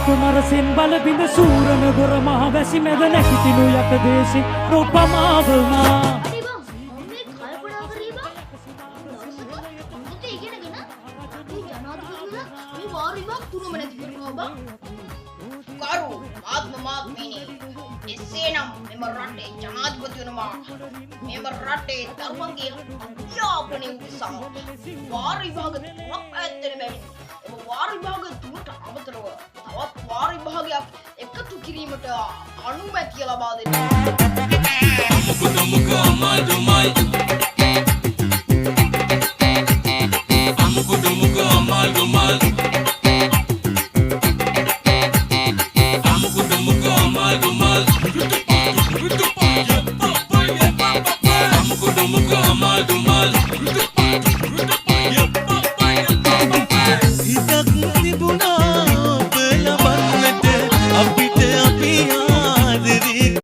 කුමරසින් බල බිඳ සූරන ගොර මහ වැසි මැද නැගිටිනු යට දේශි රූපමාවමා Karu, maaf ini. Esenam memerate janaధిపతి unuma. Memerate tarwangi ya apni usam. War විභාග තුනක් ඇත්තනේ බැරි. ඒ war විභාග තුනට අමතරව තවත් war විභාගයක් එකතු කිරීමට අනුමැතිය ලබා දෙන්න.